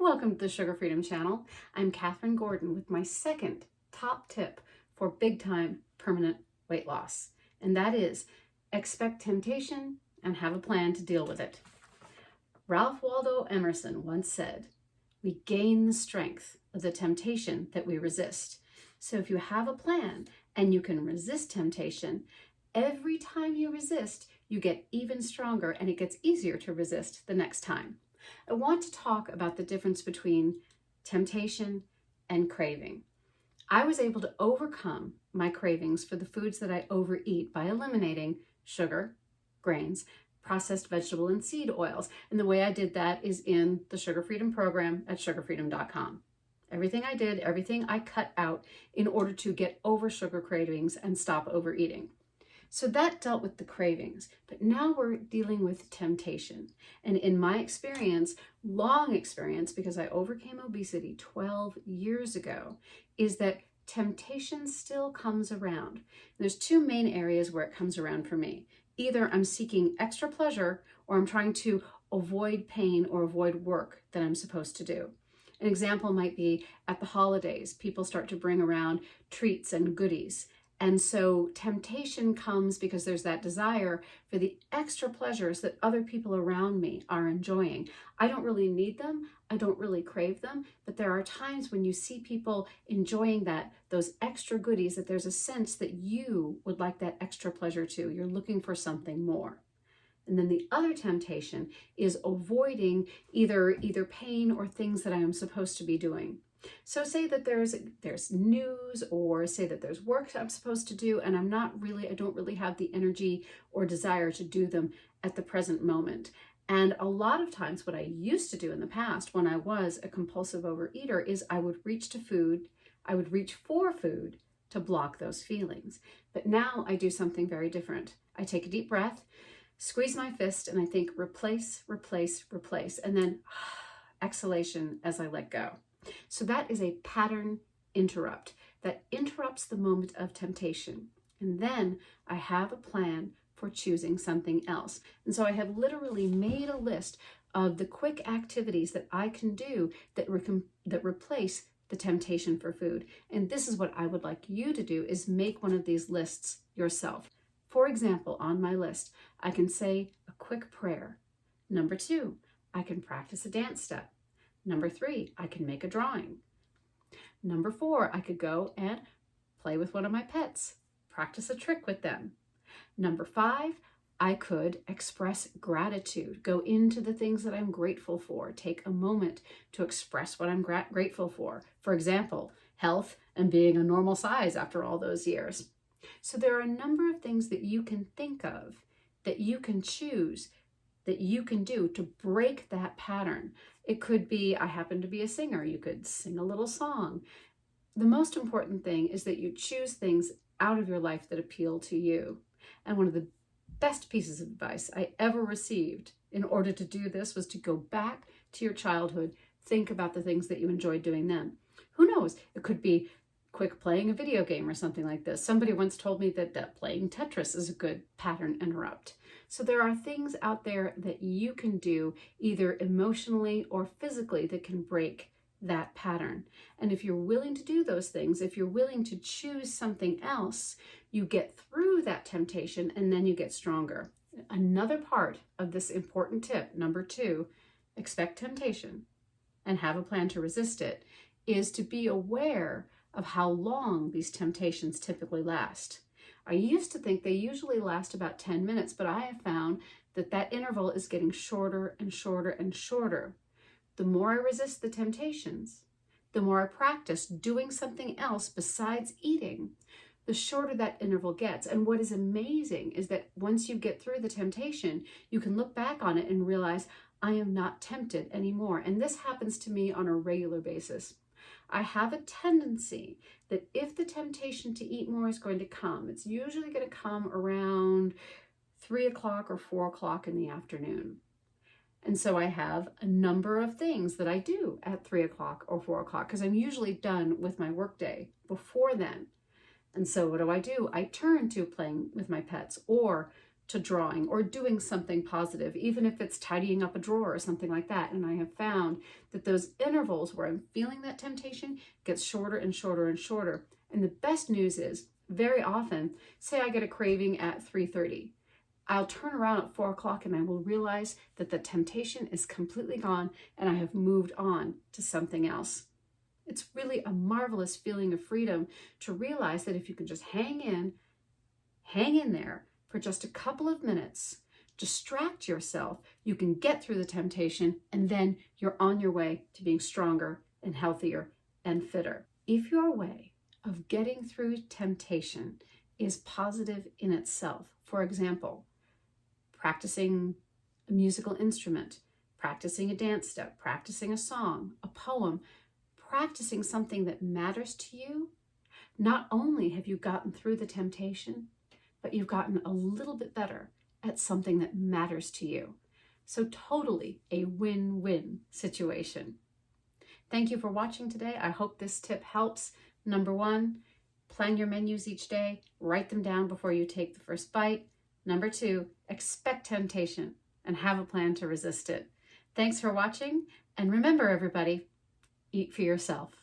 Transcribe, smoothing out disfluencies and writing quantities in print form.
Welcome to the Sugar Freedom Channel. I'm Catherine Gordon with my second top tip for big time permanent weight loss. And that is expect temptation and have a plan to deal with it. Ralph Waldo Emerson once said, "We gain the strength of the temptation that we resist." So if you have a plan and you can resist temptation, every time you resist, you get even stronger and it gets easier to resist the next time. I want to talk about the difference between temptation and craving. I was able to overcome my cravings for the foods that I overeat by eliminating sugar, grains, processed vegetable and seed oils. And the way I did that is in the Sugar Freedom program at sugarfreedom.com. Everything I did, everything I cut out in order to get over sugar cravings and stop overeating. So that dealt with the cravings, but now we're dealing with temptation. And in my experience, long experience, because I overcame obesity 12 years ago, is that temptation still comes around. There's two main areas where it comes around for me. Either I'm seeking extra pleasure or I'm trying to avoid pain or avoid work that I'm supposed to do. An example might be at the holidays, people start to bring around treats and goodies. And so temptation comes because there's that desire for the extra pleasures that other people around me are enjoying. I don't really need them. I don't really crave them. But there are times when you see people enjoying those extra goodies, that there's a sense that you would like that extra pleasure too. You're looking for something more. And then the other temptation is avoiding either pain or things that I am supposed to be doing. So say that there's news, or say that there's work I'm supposed to do and I don't really have the energy or desire to do them at the present moment. And a lot of times what I used to do in the past when I was a compulsive overeater is I would reach for food to block those feelings. But now I do something very different. I take a deep breath, squeeze my fist, and I think replace, replace, replace, and then exhalation as I let go. So that is a pattern interrupt that interrupts the moment of temptation. And then I have a plan for choosing something else. And so I have literally made a list of the quick activities that I can do that replace the temptation for food. And this is what I would like you to do, is make one of these lists yourself. For example, on my list, I can say a quick prayer. Number 2, I can practice a dance step. Number 3, I can make a drawing. Number 4, I could go and play with one of my pets, practice a trick with them. Number 5, I could express gratitude, go into the things that I'm grateful for, take a moment to express what I'm grateful for. For example, health and being a normal size after all those years. So there are a number of things that you can think of, that you can choose, that you can do to break that pattern. It could be, I happen to be a singer. You could sing a little song. The most important thing is that you choose things out of your life that appeal to you. And one of the best pieces of advice I ever received in order to do this was to go back to your childhood, think about the things that you enjoyed doing then. Who knows? It could be quick playing a video game or something like this. Somebody once told me that playing Tetris is a good pattern interrupt. So there are things out there that you can do either emotionally or physically that can break that pattern. And if you're willing to do those things, if you're willing to choose something else, you get through that temptation and then you get stronger. Another part of this important tip, number 2, expect temptation and have a plan to resist it, is to be aware of how long these temptations typically last. I used to think they usually last about 10 minutes, but I have found that interval is getting shorter and shorter and shorter. The more I resist the temptations, the more I practice doing something else besides eating, the shorter that interval gets. And what is amazing is that once you get through the temptation, you can look back on it and realize, I am not tempted anymore. And this happens to me on a regular basis. I have a tendency that if the temptation to eat more is going to come, it's usually going to come around 3 o'clock or 4 o'clock in the afternoon. And so I have a number of things that I do at 3 o'clock or 4 o'clock because I'm usually done with my workday before then. And so what do? I turn to playing with my pets or to drawing or doing something positive, even if it's tidying up a drawer or something like that. And I have found that those intervals where I'm feeling that temptation gets shorter and shorter and shorter. And the best news is, very often, say I get a craving at 3:30, I'll turn around at 4 o'clock and I will realize that the temptation is completely gone and I have moved on to something else. It's really a marvelous feeling of freedom to realize that if you can just hang in there for just a couple of minutes, distract yourself, you can get through the temptation, and then you're on your way to being stronger and healthier and fitter. If your way of getting through temptation is positive in itself, for example, practicing a musical instrument, practicing a dance step, practicing a song, a poem, practicing something that matters to you, not only have you gotten through the temptation, but you've gotten a little bit better at something that matters to you. So totally a win-win situation. Thank you for watching today. I hope this tip helps. Number 1, plan your menus each day. Write them down before you take the first bite. Number 2, expect temptation and have a plan to resist it. Thanks for watching. And remember, everybody, eat for yourself.